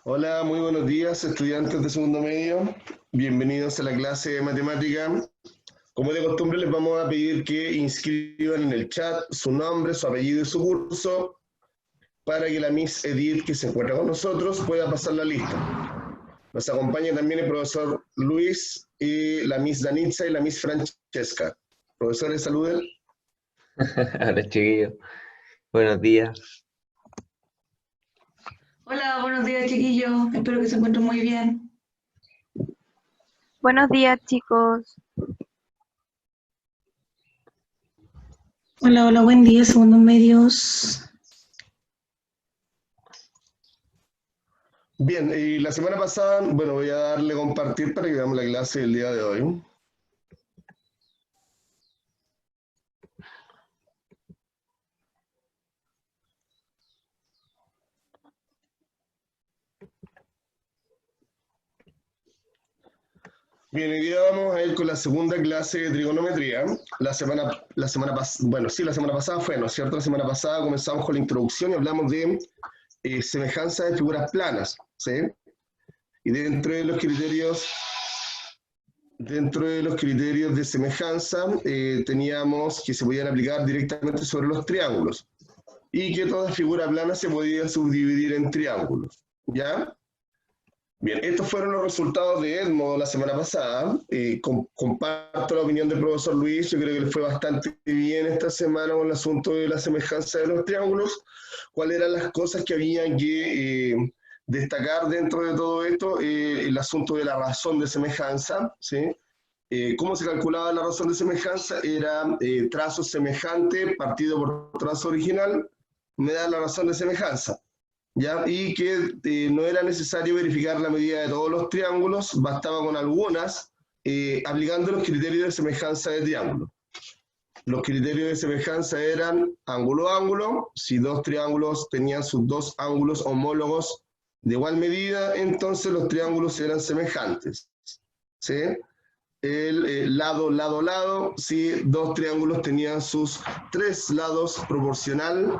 Hola, muy buenos días, estudiantes de segundo medio. Bienvenidos a la clase de matemática. Como de costumbre, les vamos a pedir que inscriban en el chat su nombre, su apellido y su curso para que la Miss Edith, que se encuentra con nosotros, pueda pasar la lista. Nos acompaña también el profesor Luis y la Miss Danitza y la Miss Francesca. Profesores, saluden. Hola chiquillos, buenos días. Hola, buenos días chiquillos, espero que se encuentren muy bien. Buenos días, chicos. Hola, buen día, segundos medios. Bien, y la semana pasada, bueno, voy a darle a compartir para que veamos la clase del día de hoy. Bien, hoy día vamos a ir con la segunda clase de trigonometría. La semana pasada fue, ¿no es cierto? La semana pasada comenzamos con la introducción y hablamos de semejanza de figuras planas, ¿sí? Y dentro de los criterios de semejanza, teníamos que se podían aplicar directamente sobre los triángulos y que toda figura plana se podía subdividir en triángulos, ¿ya? Bien, estos fueron los resultados de Edmodo la semana pasada. Comparto la opinión del profesor Luis, yo creo que le fue bastante bien esta semana con el asunto de la semejanza de los triángulos. ¿Cuáles eran las cosas que habían que destacar dentro de todo esto? El asunto de la razón de semejanza, ¿sí? ¿Cómo se calculaba la razón de semejanza? Era trazo semejante partido por trazo original, me da la razón de semejanza. ¿Ya? Y que no era necesario verificar la medida de todos los triángulos, bastaba con algunas, aplicando los criterios de semejanza de triángulo. Los criterios de semejanza eran ángulo-ángulo, si dos triángulos tenían sus dos ángulos homólogos de igual medida, entonces los triángulos eran semejantes, ¿sí? El lado, si dos triángulos tenían sus tres lados proporcional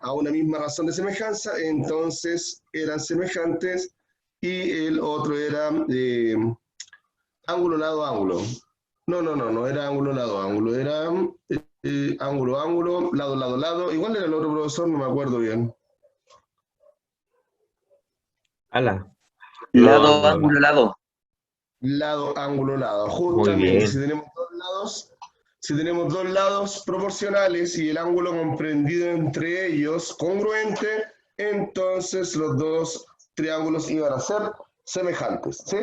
a una misma razón de semejanza, entonces eran semejantes, y el otro era ángulo, lado, ángulo. No era ángulo, lado, ángulo, era ángulo, lado. Igual era el otro profesor, no me acuerdo bien. Ala, Lado, ángulo, lado. Lado, ángulo, lado. muy Justamente, bien. si tenemos dos lados proporcionales y el ángulo comprendido entre ellos congruente, entonces los dos triángulos iban a ser semejantes, ¿sí?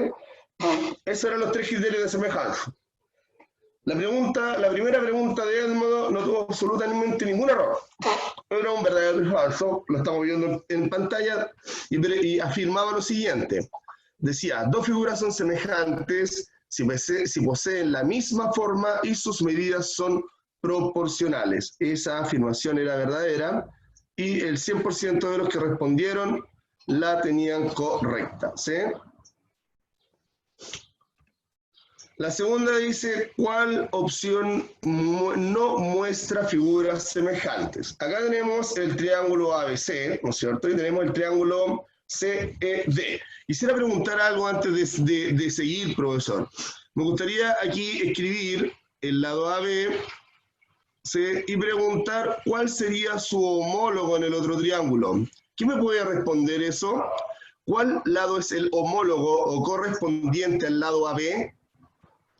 Esos eran los tres criterios de semejanza. La primera pregunta de Edmodo no tuvo absolutamente ningún error. Era un verdadero y falso, lo estamos viendo en pantalla, y afirmaba lo siguiente. Decía, dos figuras son semejantes si poseen la misma forma y sus medidas son proporcionales. Esa afirmación era verdadera y el 100% de los que respondieron la tenían correcta, ¿sí? La segunda dice, ¿cuál opción no muestra figuras semejantes? Acá tenemos el triángulo ABC, ¿no es cierto? Y tenemos el triángulo CED. Quisiera preguntar algo antes de seguir, profesor. Me gustaría aquí escribir el lado AB, ¿sí? Y preguntar cuál sería su homólogo en el otro triángulo. ¿Quién me puede responder eso? ¿Cuál lado es el homólogo o correspondiente al lado AB?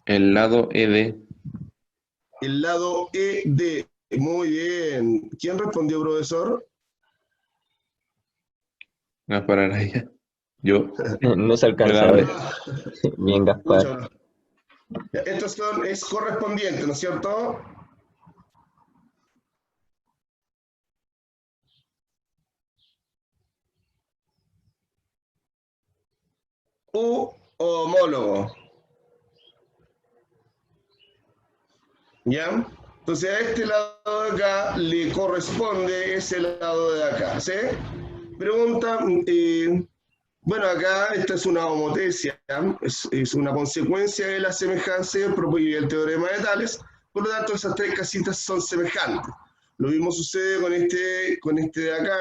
El lado ED. El lado ED. Muy bien. ¿Quién respondió, profesor? No es para allá. Yo. No se alcanza a ver. Bien, Gaspar. Esto es correspondiente, ¿no es cierto? U homólogo. ¿Ya? Entonces a este lado de acá le corresponde ese lado de acá, ¿sí? Pregunta, bueno, acá esta es una homotesia, es una consecuencia de la semejanza y el teorema de Tales, por lo tanto esas tres casitas son semejantes. Lo mismo sucede con este de acá,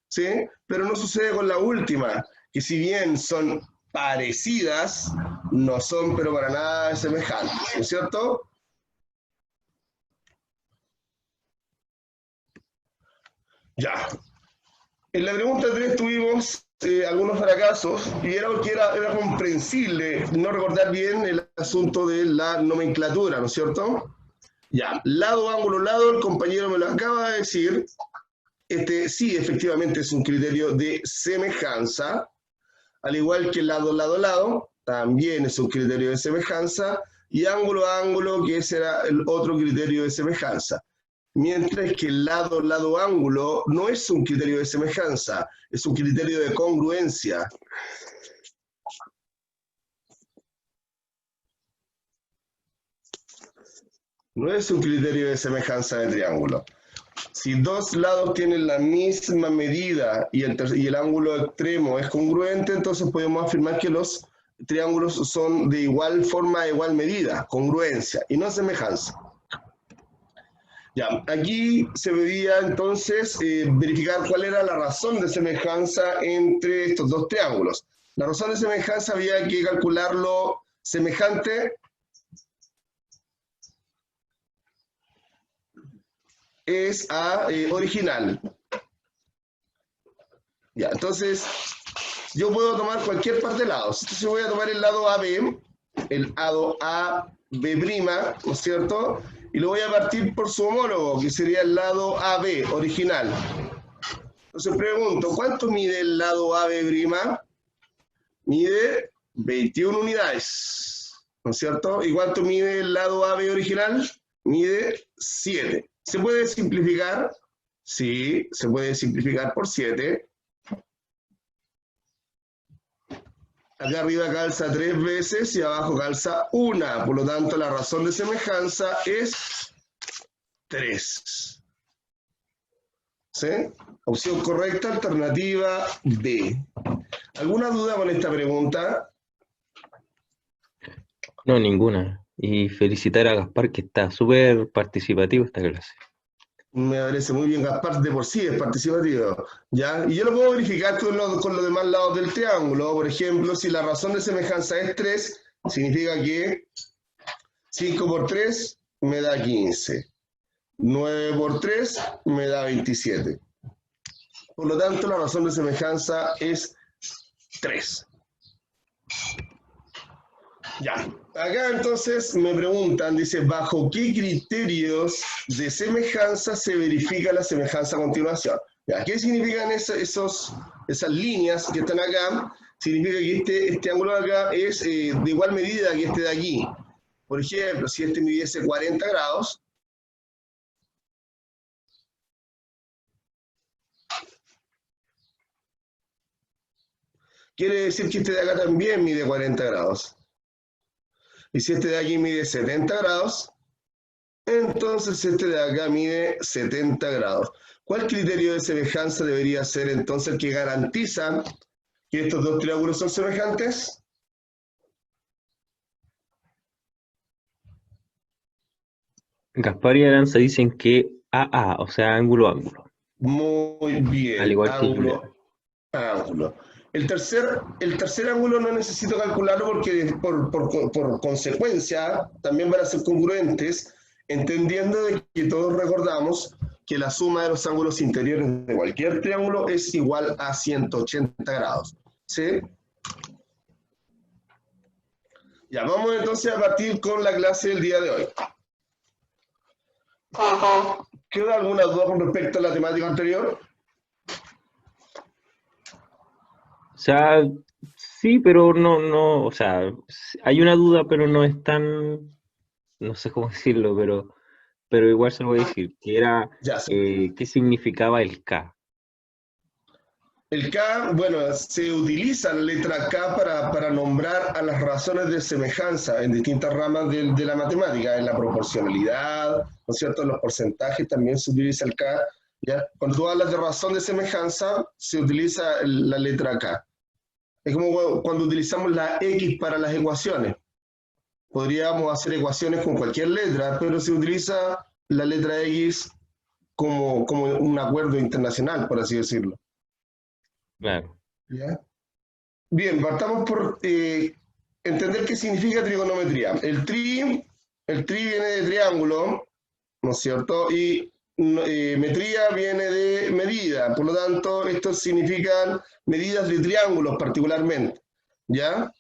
¿sí? Pero no sucede con la última, que si bien son parecidas, no son pero para nada semejantes, ¿no es cierto? Ya. En la pregunta 3 tuvimos algunos fracasos y era porque era comprensible no recordar bien el asunto de la nomenclatura, ¿no es cierto? Ya, lado, ángulo, lado, el compañero me lo acaba de decir. Este sí, efectivamente es un criterio de semejanza, al igual que lado, lado, lado, también es un criterio de semejanza, y ángulo, ángulo, que ese era el otro criterio de semejanza. Mientras que el lado, lado, ángulo no es un criterio de semejanza, es un criterio de congruencia. No es un criterio de semejanza de triángulo. Si dos lados tienen la misma medida y el ángulo extremo es congruente, entonces podemos afirmar que los triángulos son de igual forma, de igual medida, congruencia, y no semejanza. Ya, aquí se debía entonces verificar cuál era la razón de semejanza entre estos dos triángulos. La razón de semejanza había que calcularlo semejante es a original. Ya, entonces yo puedo tomar cualquier par de lados. Entonces voy a tomar el lado AB, el lado AB', ¿no es cierto? Y lo voy a partir por su homólogo, que sería el lado AB, original. Entonces pregunto, ¿cuánto mide el lado AB'? Mide 21 unidades, ¿no es cierto? ¿Y cuánto mide el lado AB original? Mide 7. ¿Se puede simplificar? Sí, se puede simplificar por 7. Acá arriba calza 3 veces y abajo calza 1. Por lo tanto, la razón de semejanza es 3. ¿Sí? Opción correcta, alternativa B. ¿Alguna duda con esta pregunta? No, ninguna. Y felicitar a Gaspar, que está súper participativo esta clase. Me parece muy bien, Gaspar, de por sí es participativo, ¿ya? Y yo lo puedo verificar con los demás lados del triángulo. Por ejemplo, si la razón de semejanza es 3, significa que 5 por 3 me da 15. 9 por 3 me da 27. Por lo tanto, la razón de semejanza es 3. Ya, acá entonces me preguntan, dice, ¿bajo qué criterios de semejanza se verifica la semejanza a continuación? Ya, ¿qué significan esas líneas que están acá? Significa que este ángulo de acá es de igual medida que este de aquí. Por ejemplo, si este midiese 40 grados, quiere decir que este de acá también mide 40 grados. Y si este de aquí mide 70 grados, entonces este de acá mide 70 grados. ¿Cuál criterio de semejanza debería ser entonces el que garantiza que estos dos triángulos son semejantes? Gaspar y Aranza dicen que AA, o sea, ángulo, ángulo. Muy bien, Al igual que ángulo, ángulo. El tercer ángulo no necesito calcularlo porque por consecuencia también van a ser congruentes, entendiendo de que todos recordamos que la suma de los ángulos interiores de cualquier triángulo es igual a 180 grados. ¿Sí? Ya, vamos entonces a partir con la clase del día de hoy. ¿Queda alguna duda con respecto a la temática anterior? O sea, sí, pero no, o sea, hay una duda, pero no es tan, no sé cómo decirlo, pero igual se lo voy a decir, que era, Ya sé. ¿qué significaba el K? El K, bueno, se utiliza la letra K para nombrar a las razones de semejanza en distintas ramas de la matemática, en la proporcionalidad, ¿no es cierto? En los porcentajes también se utiliza el K, ¿ya? Cuando tú hablas de razón de semejanza, se utiliza la letra K. Es como cuando utilizamos la X para las ecuaciones. Podríamos hacer ecuaciones con cualquier letra, pero se utiliza la letra X como un acuerdo internacional, por así decirlo. Claro. ¿Ya? Bien, partamos por entender qué significa trigonometría. El tri viene de triángulo, ¿no es cierto? Y metría viene de medida, por lo tanto, esto significan medidas de triángulos particularmente, ¿ya?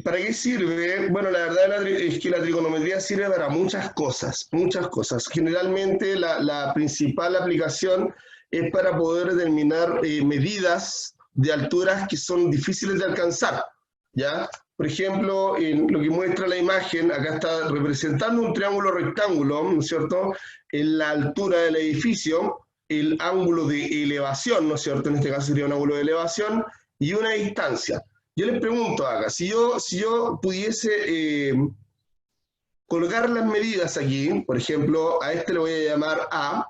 ¿Para qué sirve? Bueno, la verdad es que la trigonometría sirve para muchas cosas, muchas cosas. Generalmente la principal aplicación es para poder determinar medidas de alturas que son difíciles de alcanzar, ¿ya? Por ejemplo, en lo que muestra la imagen, acá está representando un triángulo rectángulo, ¿no es cierto? En la altura del edificio, el ángulo de elevación, ¿no es cierto? En este caso sería un ángulo de elevación y una distancia. Yo les pregunto acá, si yo pudiese colgar las medidas aquí, por ejemplo, a este le voy a llamar A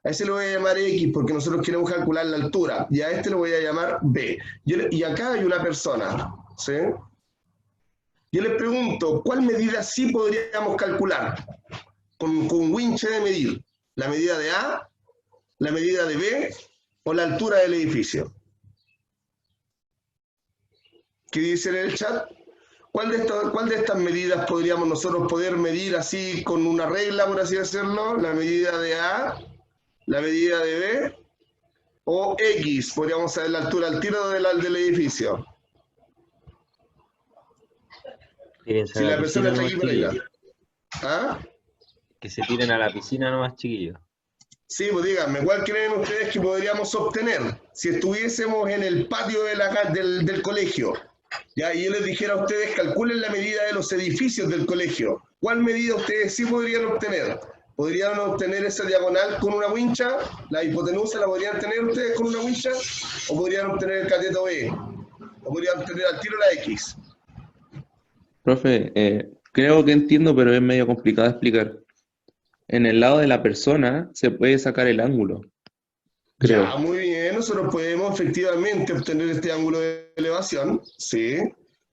ese le voy a llamar X porque nosotros queremos calcular la altura, y a este le voy a llamar B. Y acá hay una persona, ¿sí? Yo les pregunto, ¿cuál medida sí podríamos calcular con winche de medir? ¿La medida de A, la medida de B o la altura del edificio? ¿Qué dicen en el chat? ¿Cuál de estas medidas podríamos nosotros poder medir así con una regla, por así decirlo? ¿La medida de A, la medida de B o X? Podríamos saber la altura al tiro del edificio. Si la persona está aquí para allá. ¿Ah? Que se tiren a la piscina nomás, chiquillos. Sí, pues díganme, ¿cuál creen ustedes que podríamos obtener si estuviésemos en el patio del colegio? Ya, y yo les dijera a ustedes, calculen la medida de los edificios del colegio. ¿Cuál medida ustedes sí podrían obtener? ¿Podrían obtener esa diagonal con una wincha? ¿La hipotenusa la podrían tener ustedes con una wincha? ¿O podrían obtener el cateto B? ¿O podrían obtener al tiro la X? Profe, creo que entiendo, pero es medio complicado de explicar. En el lado de la persona se puede sacar el ángulo, creo. Ya, muy bien, nosotros podemos efectivamente obtener este ángulo de elevación, ¿sí?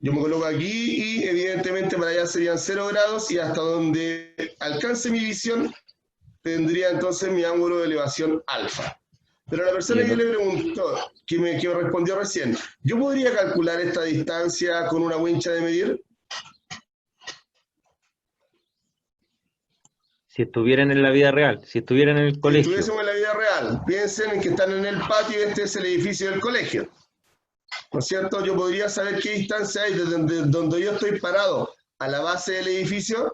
Yo me coloco aquí y evidentemente para allá serían 0 grados y hasta donde alcance mi visión tendría entonces mi ángulo de elevación alfa. Pero la persona que le preguntó, que me respondió recién, ¿yo podría calcular esta distancia con una wincha de medir? Si estuvieran en la vida real, si estuvieran en el Si colegio. estuviésemos en la vida real, piensen en que están en el patio y este es el edificio del colegio. ¿No es cierto? Yo podría saber qué distancia hay desde donde yo estoy parado a la base del edificio.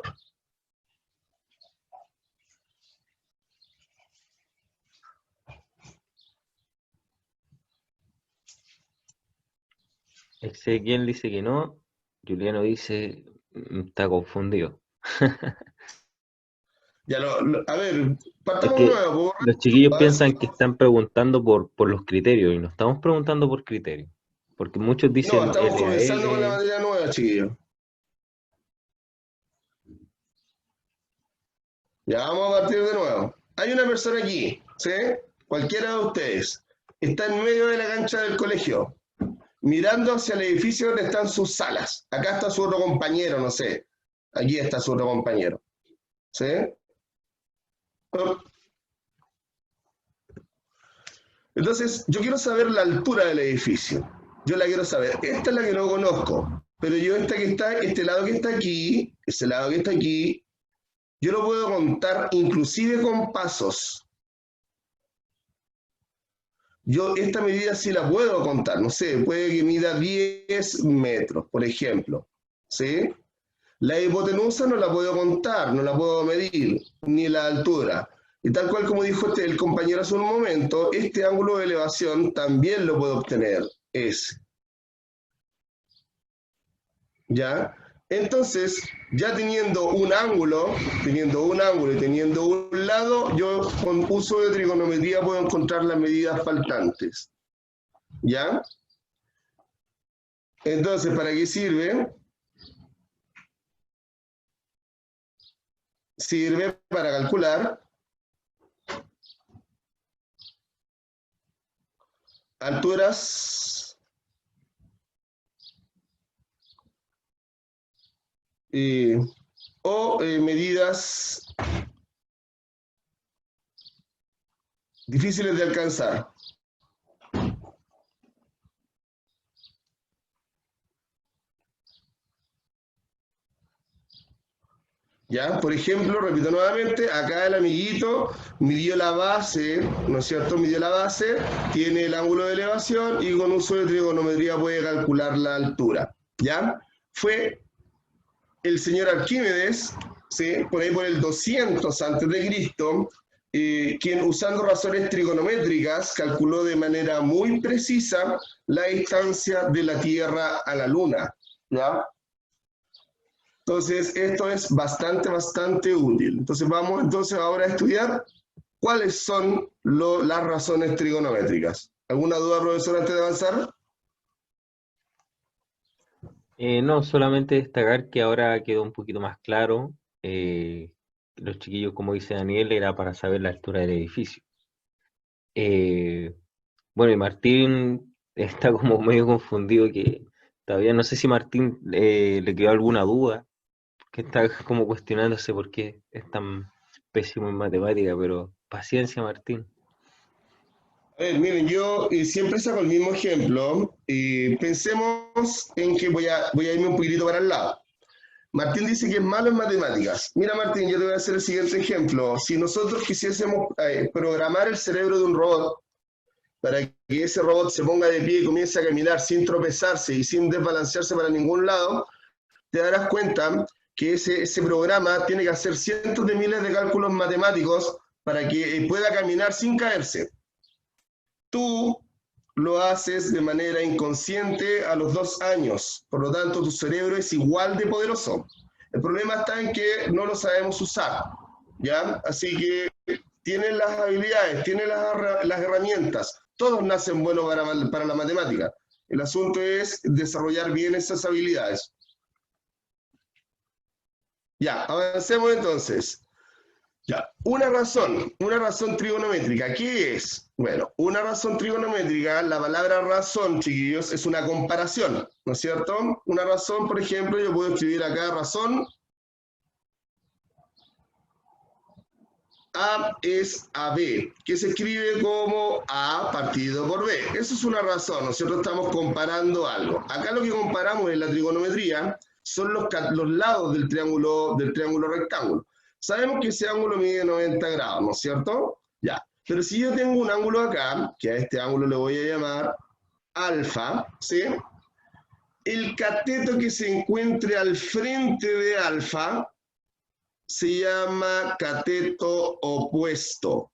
Ezequiel dice que no. Juliano dice, está confundido. Ya a ver, Es partamos que nuevo. los chiquillos piensan que están preguntando por los criterios y no estamos preguntando por criterios. Porque muchos No, dicen estamos comenzando con la LAL. materia nueva, chiquillos. Ya vamos a partir de nuevo. Hay una persona aquí, ¿sí? Cualquiera de ustedes. Está en medio de la cancha del colegio, mirando hacia el edificio donde están sus salas. Acá está su otro compañero, no sé. Aquí está su otro compañero. ¿Sí? Entonces, yo quiero saber la altura del edificio. Yo la quiero saber. Esta es la que no conozco. Pero yo este lado que está aquí, ese lado que está aquí, yo lo puedo contar inclusive con pasos. Yo esta medida sí la puedo contar, no sé, puede que mida 10 metros, por ejemplo. ¿Sí? La hipotenusa no la puedo contar, no la puedo medir, ni la altura. Y tal cual como dijo el compañero hace un momento, este ángulo de elevación también lo puedo obtener, ese. ¿Ya? Entonces, ya teniendo un ángulo y teniendo un lado, yo con uso de trigonometría puedo encontrar las medidas faltantes. ¿Ya? Entonces, ¿para qué sirve? Sirve para calcular alturas o medidas difíciles de alcanzar. ¿Ya? Por ejemplo, repito nuevamente, acá el amiguito midió la base, ¿no es cierto? Midió la base, tiene el ángulo de elevación y con uso de trigonometría puede calcular la altura, ¿ya? Fue el señor Arquímedes, ¿sí? Por ahí por el 200 antes de Cristo, quien usando razones trigonométricas calculó de manera muy precisa la distancia de la Tierra a la Luna, ¿ya? Entonces, esto es bastante útil. Entonces, vamos entonces ahora a estudiar cuáles son las razones trigonométricas. ¿Alguna duda, profesor, antes de avanzar? No, solamente destacar que ahora quedó un poquito más claro. Los chiquillos, como dice Daniel, era para saber la altura del edificio. Bueno, y Martín está como medio confundido, que todavía no sé si Martín le quedó alguna duda, que está como cuestionándose por qué es tan pésimo en matemática, pero paciencia, Martín. A ver, miren, yo siempre saco el mismo ejemplo. Pensemos en que voy a irme un poquitito para el lado. Martín dice que es malo en matemáticas. Mira, Martín, yo te voy a hacer el siguiente ejemplo. Si nosotros quisiésemos programar el cerebro de un robot para que ese robot se ponga de pie y comience a caminar sin tropezarse y sin desbalancearse para ningún lado, te darás cuenta que ese programa tiene que hacer cientos de miles de cálculos matemáticos para que pueda caminar sin caerse. Tú lo haces de manera inconsciente a los 2 años, por lo tanto tu cerebro es igual de poderoso. El problema está en que no lo sabemos usar, ¿ya? Así que tienen las habilidades, tienen las herramientas, todos nacen buenos para la matemática. El asunto es desarrollar bien esas habilidades. Ya, avancemos entonces. Ya, una razón trigonométrica, ¿qué es? Bueno, una razón trigonométrica, la palabra razón, chiquillos, es una comparación, ¿no es cierto? Una razón, por ejemplo, yo puedo escribir acá razón. A es AB, que se escribe como A partido por B. Eso es una razón, ¿no es cierto? Estamos comparando algo. Acá lo que comparamos en la trigonometría son los lados del triángulo rectángulo. Sabemos que ese ángulo mide 90 grados, ¿no es cierto? Ya. Pero si yo tengo un ángulo acá, que a este ángulo le voy a llamar alfa, ¿sí? El cateto que se encuentre al frente de alfa se llama cateto opuesto.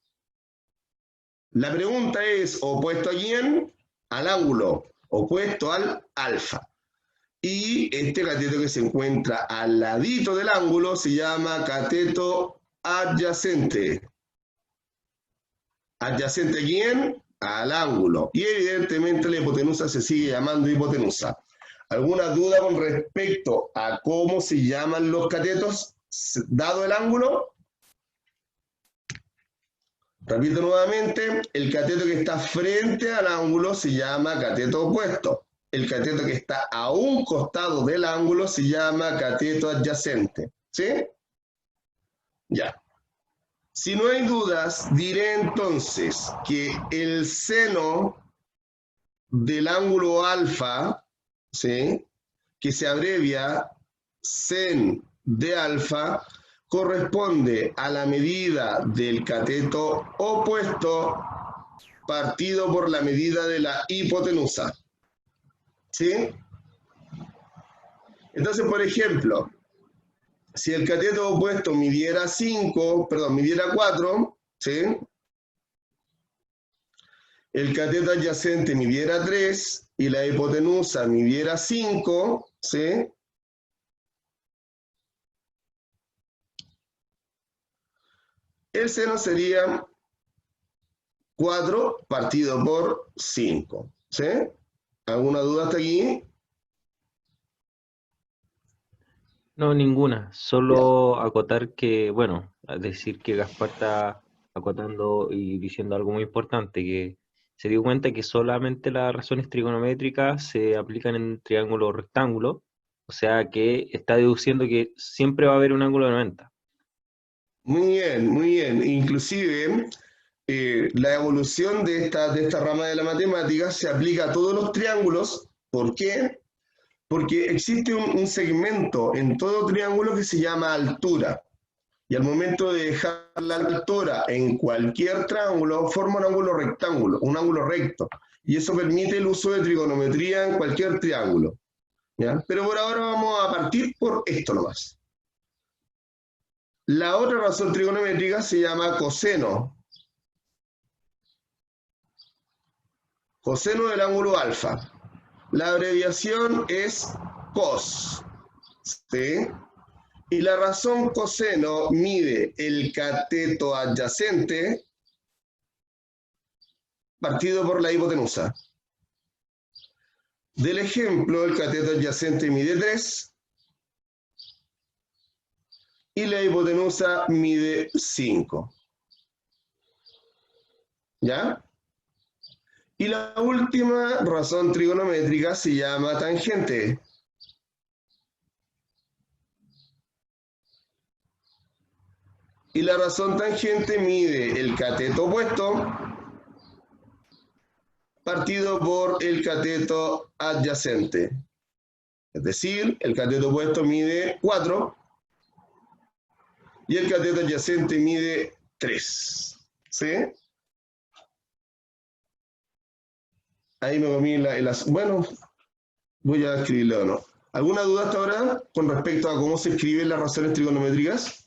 La pregunta es, ¿opuesto a quién? Al ángulo, opuesto al alfa. Y este cateto que se encuentra al ladito del ángulo se llama cateto adyacente. ¿Adyacente a quién? Al ángulo. Y evidentemente la hipotenusa se sigue llamando hipotenusa. ¿Alguna duda con respecto a cómo se llaman los catetos dado el ángulo? Repito nuevamente, el cateto que está frente al ángulo se llama cateto opuesto. El cateto que está a un costado del ángulo se llama cateto adyacente. ¿Sí? Ya. Si no hay dudas, diré entonces que el seno del ángulo alfa, ¿sí?, que se abrevia sen de alfa, corresponde a la medida del cateto opuesto partido por la medida de la hipotenusa. ¿Sí? Entonces, por ejemplo, si el cateto opuesto midiera 4, ¿sí?, el cateto adyacente midiera 3 y la hipotenusa midiera 5, ¿sí?, el seno sería 4 partido por 5, ¿sí? ¿Alguna duda hasta aquí? No, ninguna. Solo acotar que, bueno, a decir que Gaspar está acotando y diciendo algo muy importante, que se dio cuenta que solamente las razones trigonométricas se aplican en triángulo o rectángulo, o sea que está deduciendo que siempre va a haber un ángulo de 90. Muy bien, muy bien. Inclusive, la evolución de esta rama de la matemática se aplica a todos los triángulos. ¿Por qué? Porque existe un segmento en todo triángulo que se llama altura. Y al momento de dejar la altura en cualquier triángulo, forma un ángulo rectángulo, un ángulo recto. Y eso permite el uso de trigonometría en cualquier triángulo. ¿Ya? Pero por ahora vamos a partir por esto nomás. La otra razón trigonométrica se llama coseno. Coseno del ángulo alfa. La abreviación es cos. ¿Sí? Y la razón coseno mide el cateto adyacente partido por la hipotenusa. Del ejemplo, el cateto adyacente mide 3 y la hipotenusa mide 5. ¿Ya? Y la última razón trigonométrica se llama tangente. Y la razón tangente mide el cateto opuesto partido por el cateto adyacente. Es decir, el cateto opuesto mide 4 y el cateto adyacente mide 3. ¿Sí? Ahí me comí bueno, voy a escribirlo o no. ¿Alguna duda hasta ahora con respecto a cómo se escriben las razones trigonométricas?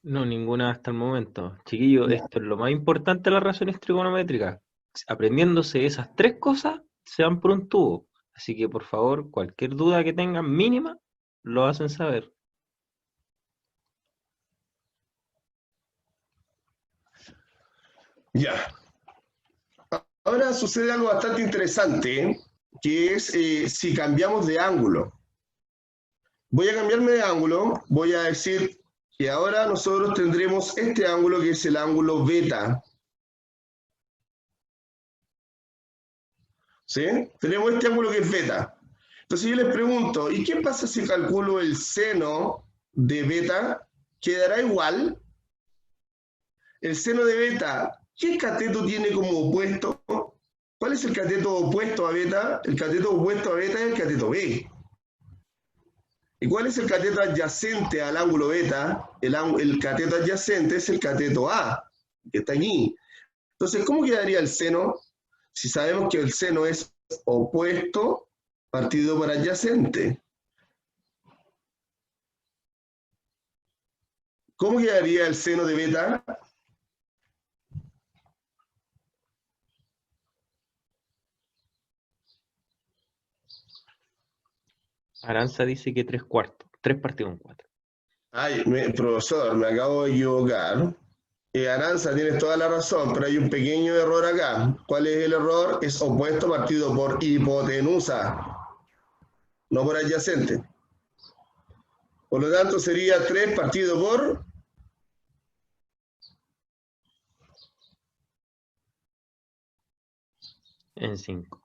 No, ninguna hasta el momento. Chiquillos, esto es lo más importante de las razones trigonométricas. Aprendiéndose esas tres cosas, se van por un tubo. Así que, por favor, cualquier duda que tengan mínima, lo hacen saber. Ya. Ahora sucede algo bastante interesante, que es si cambiamos de ángulo. Voy a cambiarme de ángulo, voy a decir que ahora nosotros tendremos este ángulo que es el ángulo beta. ¿Sí? Tenemos este ángulo que es beta. Entonces yo les pregunto, ¿y qué pasa si calculo el seno de beta? ¿Quedará igual? El seno de beta, ¿qué cateto tiene como opuesto? ¿Cuál es el cateto opuesto a beta? El cateto opuesto a beta es el cateto B. ¿Y cuál es el cateto adyacente al ángulo beta? El cateto adyacente es el cateto A, que está aquí. Entonces, ¿cómo quedaría el seno? Si sabemos que el seno es opuesto partido por adyacente. ¿Cómo quedaría el seno de beta? Aranza dice que 3/4. 3 partido en 4. Ay, profesor, me acabo de equivocar. Aranza, tienes toda la razón, pero hay un pequeño error acá. ¿Cuál es el error? Es opuesto partido por hipotenusa, no por adyacente. Por lo tanto, sería 3 partido por En 5.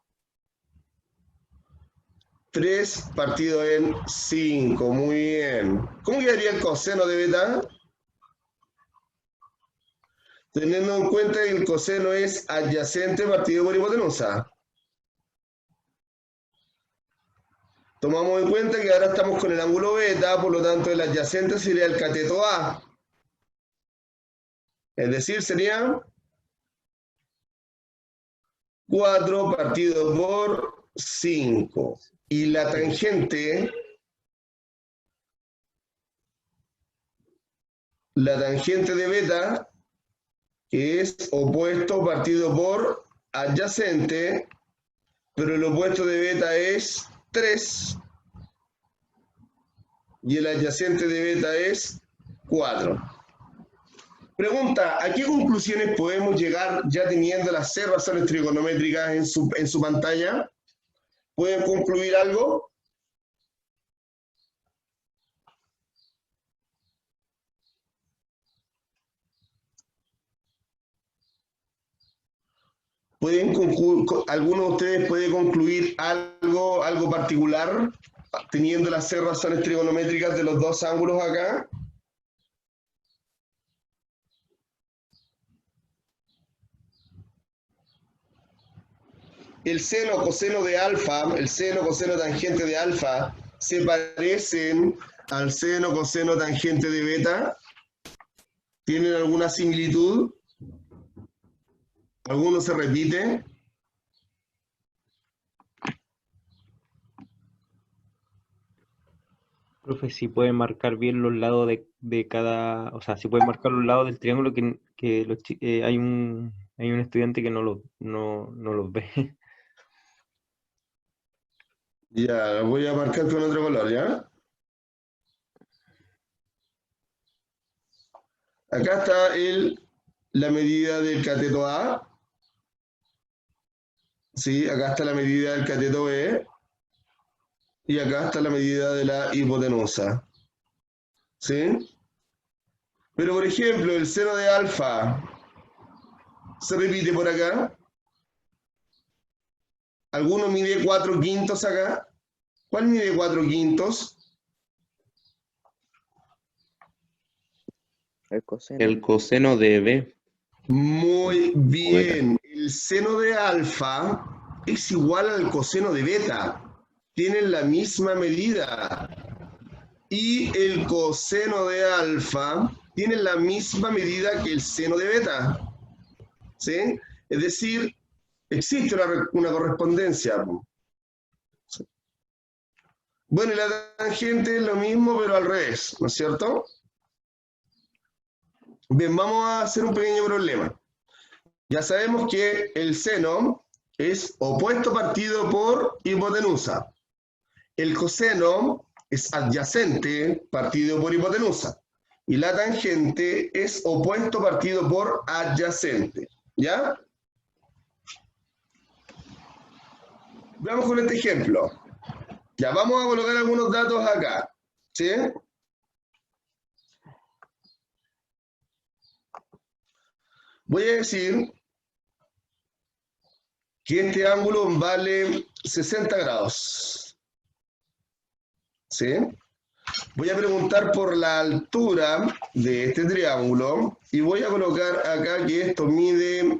3 partido en 5. Muy bien. ¿Cómo quedaría el coseno de beta? Teniendo en cuenta que el coseno es adyacente partido por hipotenusa. Tomamos en cuenta que ahora estamos con el ángulo beta, por lo tanto el adyacente sería el cateto A. Es decir, sería 4 partido por 5. Y la tangente de beta, que es opuesto partido por adyacente, pero el opuesto de beta es 3 y el adyacente de beta es 4. Pregunta, ¿a qué conclusiones podemos llegar ya teniendo las 6 razones trigonométricas en su pantalla? ¿Pueden concluir algo? ¿Alguno de ustedes puede concluir algo particular teniendo las 6 razones trigonométricas de los dos ángulos acá? el seno, coseno de alfa, el seno, coseno, tangente de alfa, se parecen al seno, coseno, tangente de beta? ¿Tienen alguna similitud? ¿Alguno se repite? Profe, si pueden marcar bien los lados de cada, o sea, si pueden marcar los lados del triángulo que hay un estudiante que no los ve. Ya, voy a marcar con otro color, ¿ya? Acá está la medida del cateto A. Sí, acá está la medida del cateto B. Y acá está la medida de la hipotenusa. ¿Sí? Pero, por ejemplo, el seno de alfa se repite por acá. ¿Alguno mide 4/5 acá? ¿Cuál mide 4/5? El coseno de B. Muy bien. El seno de alfa es igual al coseno de beta. Tienen la misma medida. Y el coseno de alfa tiene la misma medida que el seno de beta. ¿Sí? Es decir, existe una correspondencia. ¿Sí? Bueno, y la tangente es lo mismo, pero al revés, ¿no es cierto? Bien, vamos a hacer un pequeño problema. Ya sabemos que el seno es opuesto partido por hipotenusa. El coseno es adyacente partido por hipotenusa. Y la tangente es opuesto partido por adyacente. ¿Ya? Veamos con este ejemplo. Ya, vamos a colocar algunos datos acá. ¿Sí? Voy a decir que este ángulo vale 60 grados. ¿Sí? Voy a preguntar por la altura de este triángulo y voy a colocar acá que esto mide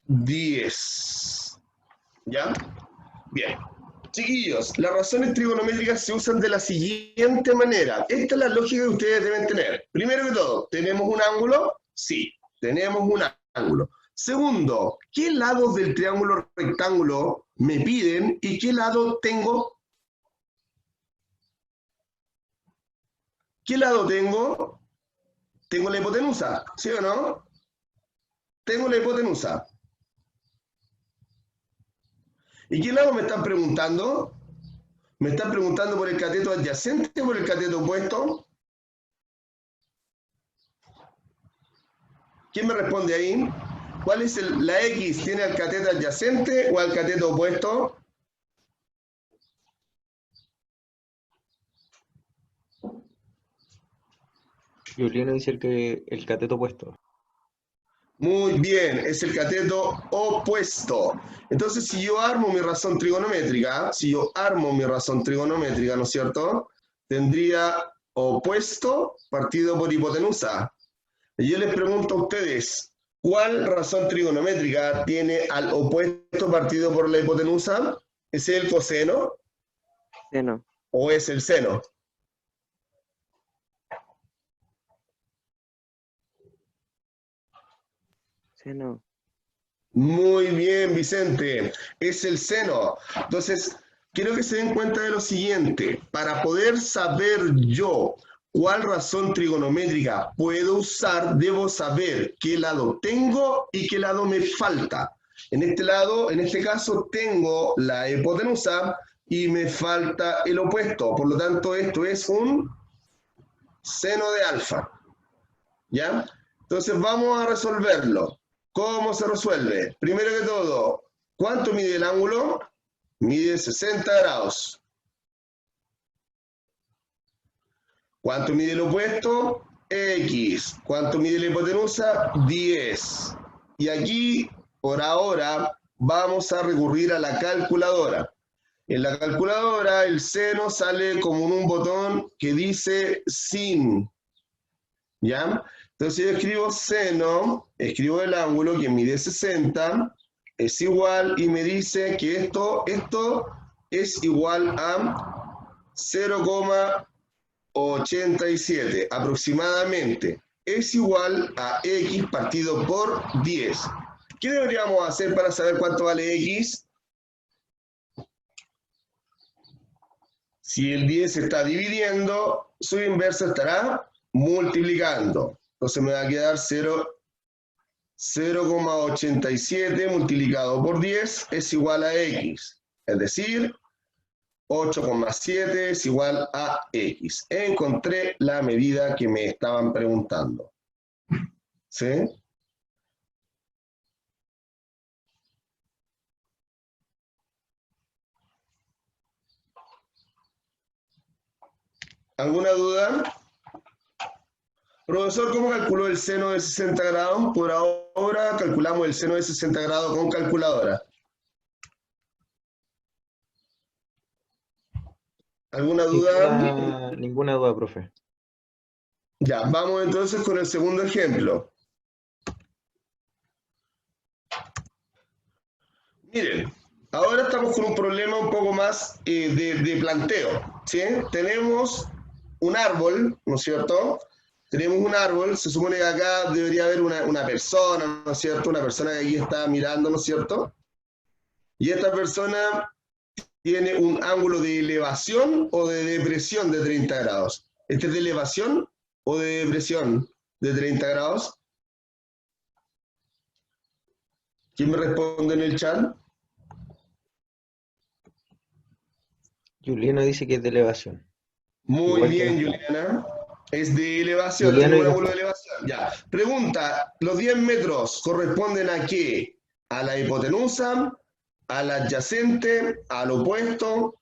10. ¿Ya? Bien. Chiquillos, las razones trigonométricas se usan de la siguiente manera. Esta es la lógica que ustedes deben tener. Primero que todo, ¿tenemos un ángulo? Sí, tenemos un ángulo. Segundo, ¿qué lados del triángulo rectángulo me piden y qué lado tengo? ¿Qué lado tengo? Tengo la hipotenusa, ¿sí o no? Tengo la hipotenusa. ¿Y qué lado me están preguntando? ¿Me están preguntando por el cateto adyacente o por el cateto opuesto? ¿Quién me responde ahí? ¿Cuál es la X? ¿Tiene al cateto adyacente o al cateto opuesto? Juliano dice el cateto opuesto. Muy bien, es el cateto opuesto. Entonces, si yo armo mi razón trigonométrica, ¿no es cierto? Tendría opuesto partido por hipotenusa. Y yo les pregunto a ustedes, ¿cuál razón trigonométrica tiene al opuesto partido por la hipotenusa? ¿Es el coseno? Seno. ¿O es el seno? Seno. Muy bien, Vicente. Es el seno. Entonces, quiero que se den cuenta de lo siguiente. Para poder saber yo cuál razón trigonométrica puedo usar, debo saber qué lado tengo y qué lado me falta. En este lado, en este caso, tengo la hipotenusa y me falta el opuesto. Por lo tanto, esto es un seno de alfa. ¿Ya? Entonces, vamos a resolverlo. ¿Cómo se resuelve? Primero que todo, ¿cuánto mide el ángulo? Mide 60 grados. ¿Cuánto mide el opuesto? X. ¿Cuánto mide la hipotenusa? 10. Y aquí, por ahora, vamos a recurrir a la calculadora. En la calculadora, el seno sale como un botón que dice sin. ¿Ya? Entonces yo escribo seno, escribo el ángulo que mide 60, es igual, y me dice que esto es igual a 0,87 aproximadamente. Es igual a x partido por 10. ¿Qué deberíamos hacer para saber cuánto vale x? Si el 10 se está dividiendo, su inverso estará multiplicando. Entonces me va a quedar 0,87 multiplicado por 10 es igual a x. Es decir, 8,7 es igual a x. Encontré la medida que me estaban preguntando. ¿Sí? ¿Alguna duda? Profesor, ¿cómo calculó el seno de 60 grados? Por ahora calculamos el seno de 60 grados con calculadora. ¿Alguna duda? Ninguna duda, profe. Ya, vamos entonces con el segundo ejemplo. Miren, ahora estamos con un problema un poco más de planteo, ¿sí? Tenemos un árbol, ¿no es cierto? Tenemos un árbol, se supone que acá debería haber una persona, ¿no es cierto? Una persona que aquí está mirando, ¿no es cierto? Y esta persona tiene un ángulo de elevación o de depresión de 30 grados. ¿Este es de elevación o de depresión de 30 grados? ¿Quién me responde en el chat? Juliana dice que es de elevación. Muy Igual que bien, nosotros. Juliana. Es de elevación, Juliana tiene un y ángulo de elevación. Ya. Pregunta, ¿los 10 metros corresponden a qué? ¿A la hipotenusa? ¿Al adyacente? ¿Al opuesto?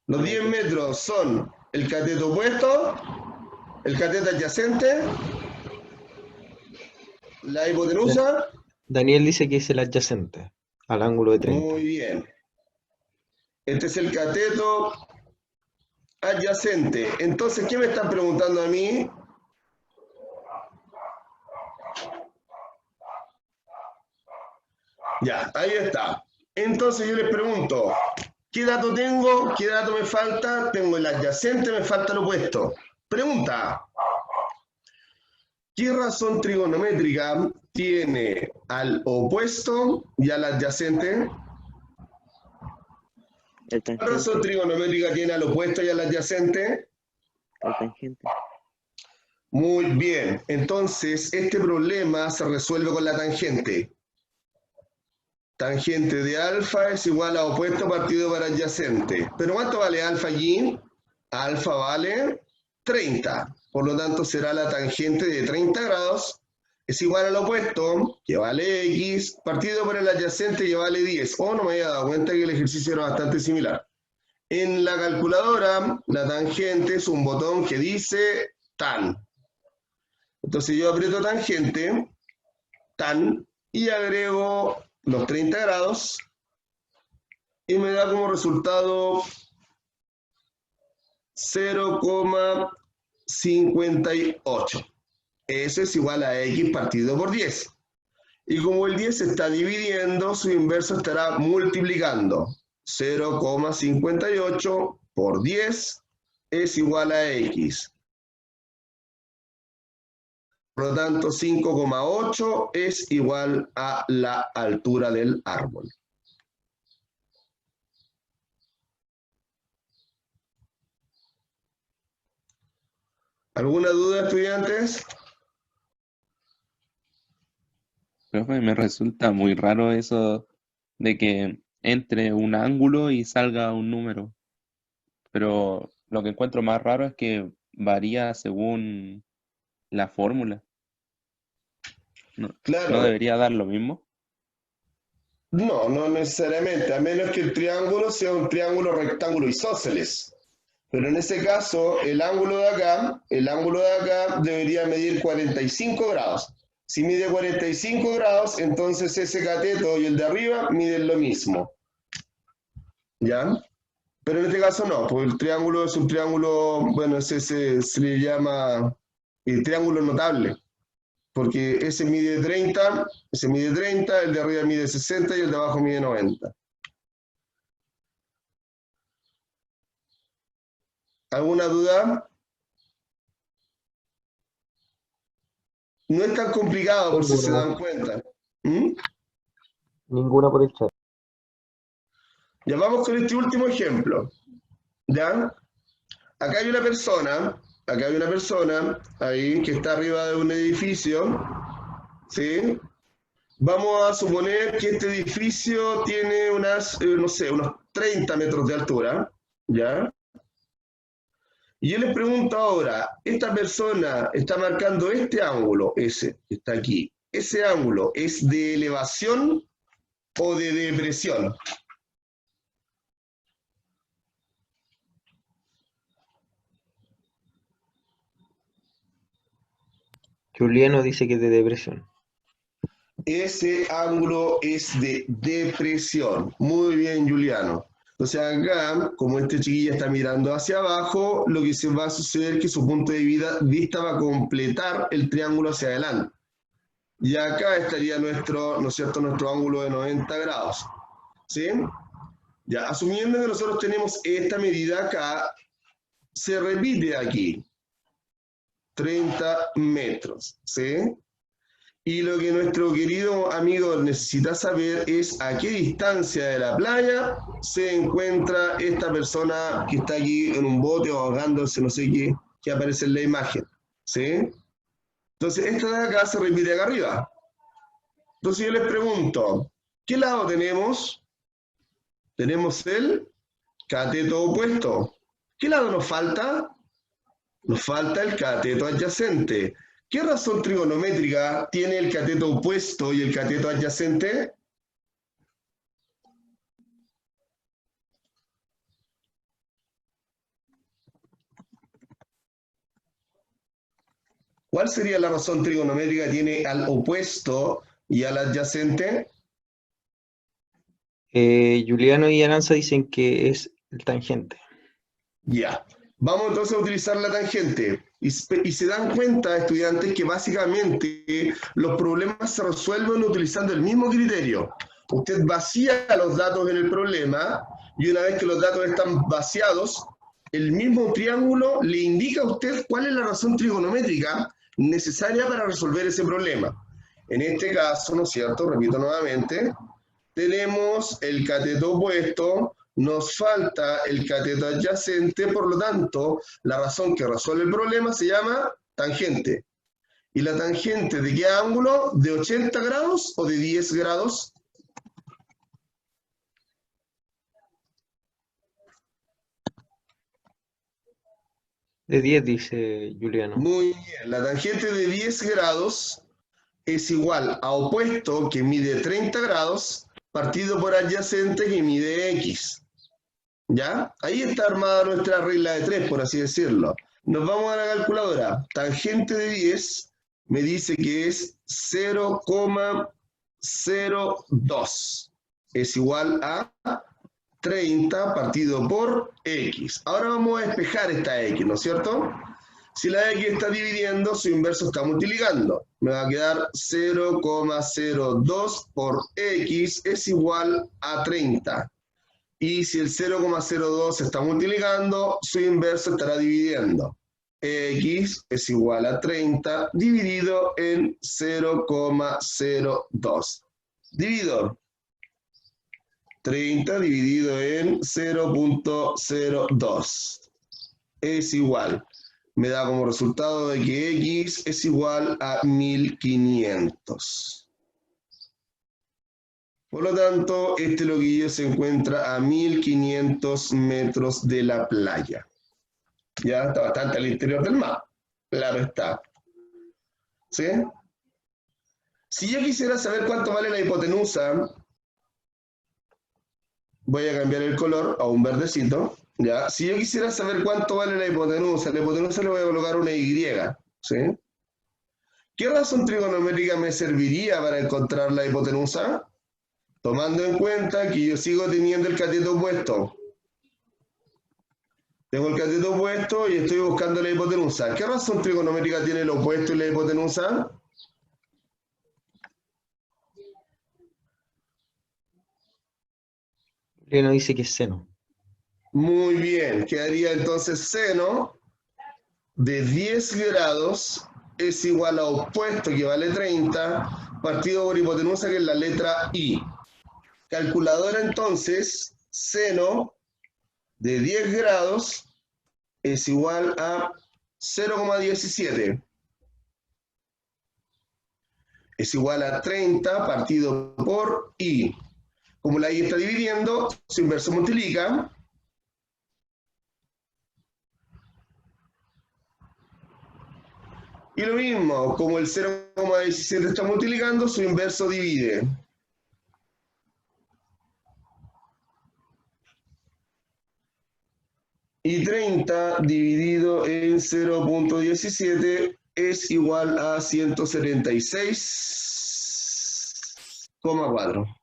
Los 10 metros son el cateto opuesto, el cateto adyacente, la hipotenusa. Daniel dice que es el adyacente al ángulo de 30. Muy bien. Este es el cateto adyacente. Entonces, ¿qué me están preguntando a mí? Ya, ahí está. Entonces yo les pregunto, ¿qué dato tengo? ¿Qué dato me falta? Tengo el adyacente, me falta el opuesto. Pregunta, ¿qué razón trigonométrica tiene al opuesto y al adyacente? El ¿Qué tangente. razón trigonométrica tiene al opuesto y al adyacente? El tangente. Muy bien, entonces este problema se resuelve con la tangente. Tangente de alfa es igual a opuesto partido por adyacente. ¿Pero cuánto vale alfa allí? Alfa vale 30. Por lo tanto, será la tangente de 30 grados es igual al opuesto, que vale x, partido por el adyacente, que vale 10. Oh, no me había dado cuenta que el ejercicio era bastante similar. En la calculadora, la tangente es un botón que dice tan. Entonces yo aprieto tangente, tan, y agrego los 30 grados, y me da como resultado 0,58. Eso es igual a x partido por 10. Y como el 10 se está dividiendo, su inverso estará multiplicando. 0,58 por 10 es igual a x. Por lo tanto, 5,8 es igual a la altura del árbol. ¿Alguna duda, estudiantes? Profe, me resulta muy raro eso de que entre un ángulo y salga un número. Pero lo que encuentro más raro es que varía según la fórmula. ¿No Claro, debería dar lo mismo? no, no necesariamente, a menos que el triángulo sea un triángulo rectángulo isósceles. Pero en ese caso, el ángulo de acá debería medir 45 grados. Si mide 45 grados, entonces ese cateto y el de arriba miden lo mismo. ¿Ya? Pero en este caso no, porque el triángulo es un triángulo, bueno, se le llama el triángulo notable. porque ese mide 30, el de arriba mide 60 y el de abajo mide 90. ¿Alguna duda? No es tan complicado por si se dan cuenta. ¿Mm? Ninguna por el chat. Ya vamos con este último ejemplo. ¿Ya? Acá hay una persona ahí que está arriba de un edificio, ¿sí? Vamos a suponer que este edificio tiene no sé, unos 30 metros de altura, ¿ya? Y yo les pregunto ahora, esta persona está marcando este ángulo, ese que está aquí. ¿Ese ángulo es de elevación o de depresión? Juliano dice que es de depresión. Ese ángulo es de depresión. Muy bien, Juliano. Entonces acá, como este chiquillo está mirando hacia abajo, lo que se va a suceder es que su punto de vista va a completar el triángulo hacia adelante. Y acá estaría nuestro, ¿no es cierto?, nuestro ángulo de 90 grados. ¿Sí? Ya, asumiendo que nosotros tenemos esta medida acá, se repite aquí. 30 metros. ¿Sí? Y lo que nuestro querido amigo necesita saber es a qué distancia de la playa se encuentra esta persona que está aquí en un bote o ahogándose, no sé qué, que aparece en la imagen. ¿Sí? Entonces, esta de acá se repite acá arriba. Entonces yo les pregunto, ¿qué lado tenemos? Tenemos el cateto opuesto. ¿Qué lado nos falta? Nos falta el cateto adyacente. ¿Qué razón trigonométrica tiene el cateto opuesto y el cateto adyacente? ¿Cuál sería la razón trigonométrica que tiene al opuesto y al adyacente? Juliano y Aranza dicen que es el tangente. Ya. Vamos entonces a utilizar la tangente. Y se dan cuenta, estudiantes, que básicamente los problemas se resuelven utilizando el mismo criterio. Usted vacía los datos en el problema y una vez que los datos están vaciados, el mismo triángulo le indica a usted cuál es la razón trigonométrica necesaria para resolver ese problema. En este caso, ¿no es cierto? Repito nuevamente, tenemos el cateto opuesto, nos falta el cateto adyacente, por lo tanto, la razón que resuelve el problema se llama tangente. ¿Y la tangente de qué ángulo? ¿De 80 grados o de 10 grados? De 10 dice Juliano. Muy bien, la tangente de 10 grados es igual a opuesto, que mide 30 grados, partido por adyacente, que mide X. ¿Ya? Ahí está armada nuestra regla de 3, por así decirlo. Nos vamos a la calculadora. Tangente de 10 me dice que es 0,02. Es igual a 30 partido por X. Ahora vamos a despejar esta X, ¿no es cierto? Si la X está dividiendo, su inverso está multiplicando. Me va a quedar 0,02 por X es igual a 30. Y si el 0,02 se está multiplicando, su inverso estará dividiendo. X es igual a 30 dividido en 0,02. Divido 30 dividido en 0,02. Es igual. Me da como resultado de que X es igual a 1500. Por lo tanto, este loquillo se encuentra a 1500 metros de la playa. Ya está bastante al interior del mar. Claro está. ¿Sí? Si yo quisiera saber cuánto vale la hipotenusa, voy a cambiar el color a un verdecito. ¿Ya? Si yo quisiera saber cuánto vale la hipotenusa le voy a colocar una Y. ¿Sí? ¿Qué razón trigonométrica me serviría para encontrar la hipotenusa? Tomando en cuenta que yo sigo teniendo el cateto opuesto. Tengo el cateto opuesto y estoy buscando la hipotenusa. ¿Qué razón trigonométrica tiene el opuesto y la hipotenusa? Leno dice que es seno. Muy bien, quedaría entonces seno de 10 grados es igual a opuesto, que vale 30, partido por hipotenusa, que es la letra I. Calculadora entonces, seno de 10 grados es igual a 0,17. Es igual a 30 partido por I. Como la I está dividiendo, su inverso multiplica. Y lo mismo, como el 0,17 está multiplicando, su inverso divide. Y 30 dividido en 0,17 es igual a 176,4.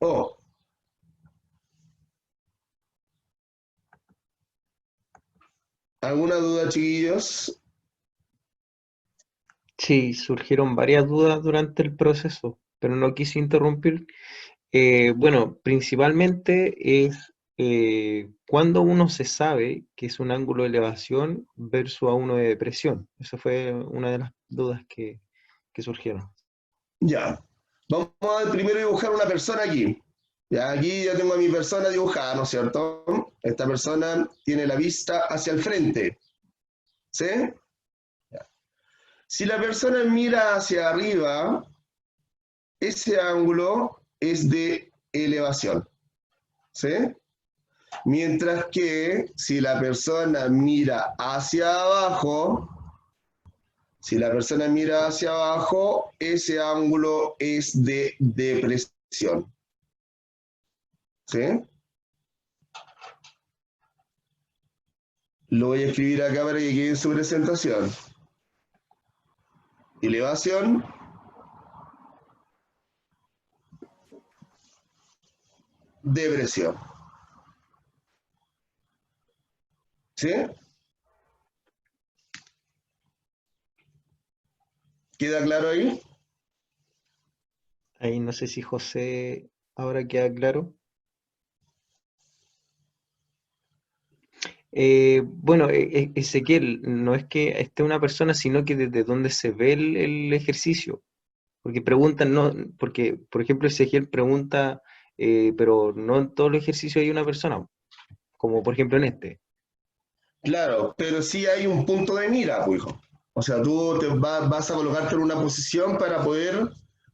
Oh, ¿alguna duda, chiquillos? Sí, surgieron varias dudas durante el proceso, pero no quise interrumpir. Bueno, principalmente es cuando uno se sabe que es un ángulo de elevación versus a uno de depresión. Esa fue una de las dudas que surgieron. Ya. Vamos a primero dibujar una persona aquí. Ya, aquí ya tengo a mi persona dibujada, ¿no es cierto? Esta persona tiene la vista hacia el frente. ¿Sí? Ya. Si la persona mira hacia arriba, ese ángulo es de elevación. ¿Sí? Mientras que si la persona mira hacia abajo, si la persona mira hacia abajo, ese ángulo es de depresión. ¿Sí? Lo voy a escribir acá para que quede en su presentación. Elevación, depresión. ¿Sí? ¿Queda claro ahí? Ahí no sé si José ahora queda claro. Bueno, Ezequiel, no es que esté una persona, sino que desde dónde se ve el ejercicio. Porque preguntan, no, porque, por ejemplo, Ezequiel pregunta, pero no en todo el ejercicio hay una persona, como por ejemplo en este. Claro, pero sí hay un punto de mira, pues, hijo. O sea, tú vas a colocarte en una posición para poder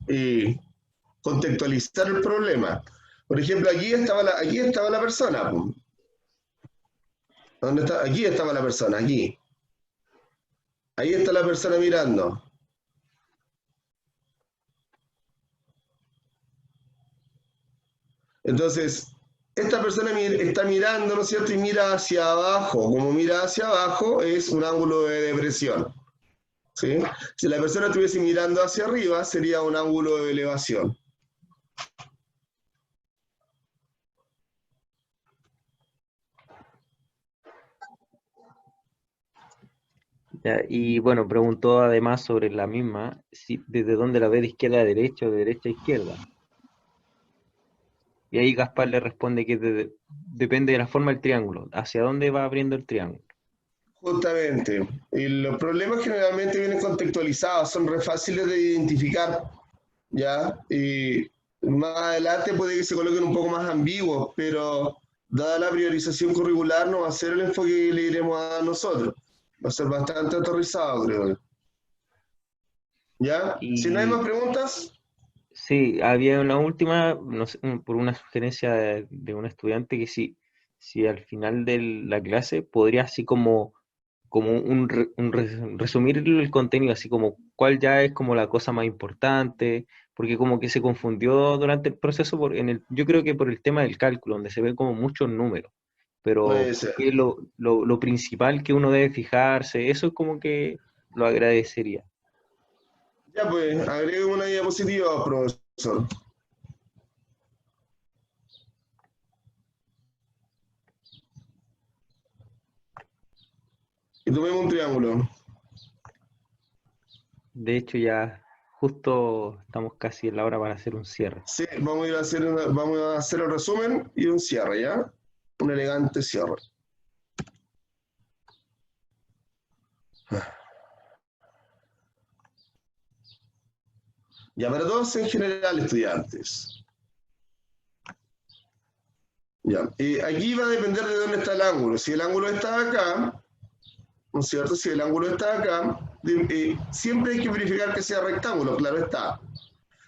eh, contextualizar el problema. Por ejemplo, aquí estaba la persona, pues. ¿Dónde está? Aquí estaba la persona, aquí. Ahí está la persona mirando. Entonces, esta persona está mirando, ¿no es cierto? Y mira hacia abajo. Como mira hacia abajo, es un ángulo de depresión. ¿Sí? Si la persona estuviese mirando hacia arriba, sería un ángulo de elevación. Ya, y bueno, preguntó además sobre la misma, si desde dónde la ve de izquierda a derecha o de derecha a izquierda. Y ahí Gaspar le responde que depende de la forma del triángulo, hacia dónde va abriendo el triángulo. Justamente. Y los problemas generalmente vienen contextualizados, son re fáciles de identificar, ¿ya? Y más adelante puede que se coloquen un poco más ambiguos, pero dada la priorización curricular no va a ser el enfoque que le iremos a dar nosotros. Va a ser bastante aterrizado, creo yo. ¿Ya? Si no hay más Y preguntas, sí, había una última, no sé, por una sugerencia de un estudiante que si al final de la clase podría así como resumir el contenido, así como cuál ya es como la cosa más importante, porque como que se confundió durante el proceso yo creo que por el tema del cálculo, donde se ven como muchos números, pero puede ser. qué es lo principal que uno debe fijarse, eso es como que lo agradecería. Ya pues, agregue una diapositiva, profesor. Y tomemos un triángulo. De hecho, ya justo estamos casi en la hora para hacer un cierre. Sí, vamos a ir a hacer, vamos a hacer el resumen y un cierre, ¿ya? Un elegante cierre. Ya, para todos en general, estudiantes. Ya, aquí va a depender de dónde está el ángulo. Si el ángulo está acá, ¿no es cierto? Si el ángulo está acá, siempre hay que verificar que sea rectángulo, claro está.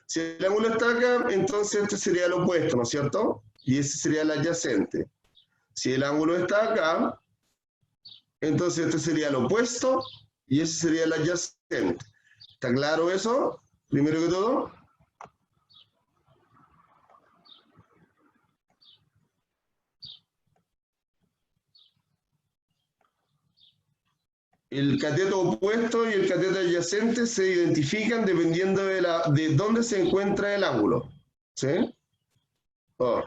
Si el ángulo está acá, entonces este sería el opuesto, ¿no es cierto? Y ese sería el adyacente. Si el ángulo está acá, entonces este sería el opuesto y ese sería el adyacente. ¿Está claro eso? Primero que todo. El cateto opuesto y el cateto adyacente se identifican dependiendo de dónde se encuentra el ángulo. ¿Sí? Oh.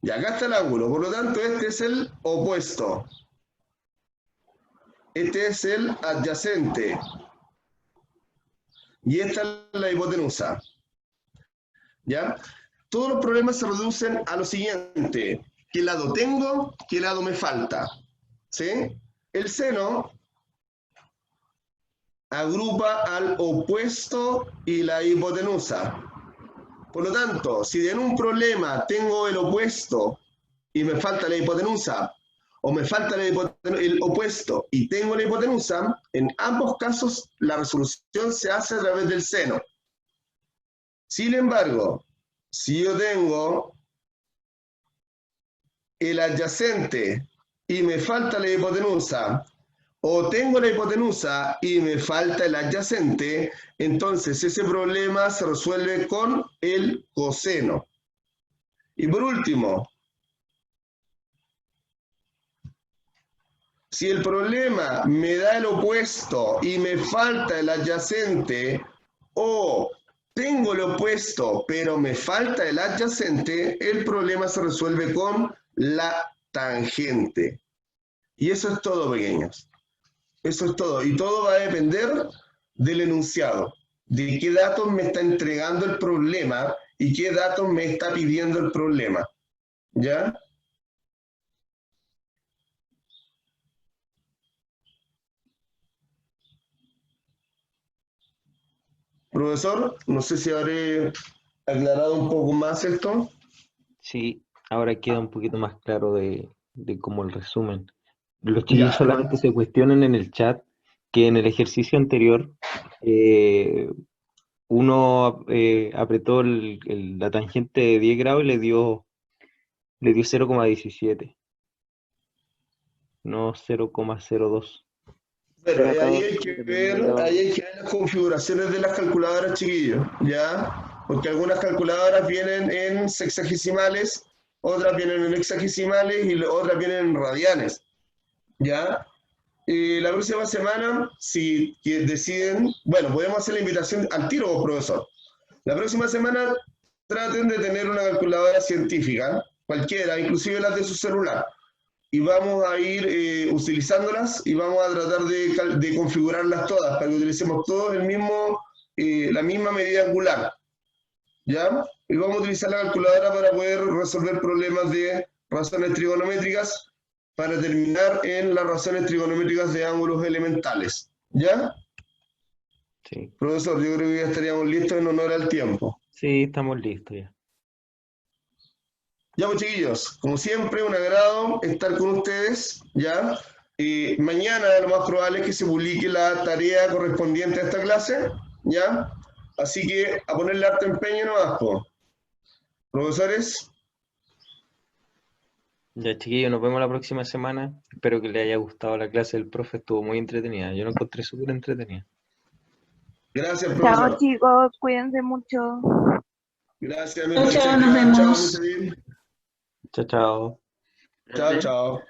Y acá está el ángulo, por lo tanto este es el opuesto. Este es el adyacente. Y esta es la hipotenusa. ¿Ya? Todos los problemas se reducen a lo siguiente. ¿Qué lado tengo? ¿Qué lado me falta? ¿Sí? El seno agrupa al opuesto y la hipotenusa. Por lo tanto, si en un problema tengo el opuesto y me falta la hipotenusa, o me falta el opuesto y tengo la hipotenusa, en ambos casos la resolución se hace a través del seno. Sin embargo, si yo tengo el adyacente y me falta la hipotenusa, o tengo la hipotenusa y me falta el adyacente, entonces ese problema se resuelve con el coseno. Y por último, si el problema me da el opuesto y me falta el adyacente, o tengo el opuesto pero me falta el adyacente, el problema se resuelve con la tangente. Y eso es todo, pequeños. Eso es todo. Y todo va a depender del enunciado, de qué datos me está entregando el problema y qué datos me está pidiendo el problema. ¿Ya? Profesor, no sé si habré aclarado un poco más esto. Sí, ahora queda un poquito más claro de cómo el resumen. Los chiquillos Ya. solamente se cuestionan en el chat que en el ejercicio anterior uno apretó la tangente de 10 grados y le dio 0,17, no 0,02. Pero Pero acabo ahí de hay que ver, ver, ahí hay que ver las configuraciones de las calculadoras, chiquillos, ¿ya? Porque algunas calculadoras vienen en sexagesimales, otras vienen en hexagesimales y otras vienen en radianes, ¿ya? La próxima semana, si deciden, bueno, podemos hacer la invitación al tiro, profesor. La próxima semana traten de tener una calculadora científica, cualquiera, inclusive las de su celular, y vamos a ir utilizándolas y vamos a tratar de configurarlas todas para que utilicemos todos la misma medida angular, ¿ya? Y vamos a utilizar la calculadora para poder resolver problemas de razones trigonométricas para terminar en las razones trigonométricas de ángulos elementales, ¿ya? Sí, Profesor, yo creo que ya estaríamos listos en honor al tiempo. sí, estamos listos ya. Ya pues chiquillos, como siempre, un agrado estar con ustedes, ¿ya? Mañana lo más probable es que se publique la tarea correspondiente a esta clase, ¿ya? Así que a ponerle harto empeño nomás, po. Profesores, Ya, chiquillos, nos vemos la próxima semana. Espero que les haya gustado la clase del profe, estuvo muy entretenida. Yo la encontré súper entretenida. gracias, Chao profesor. chicos, cuídense mucho. Gracias, Chao, chao, nos Checa. Chao, vemos. Mr. Chao, chao. Chao, chao.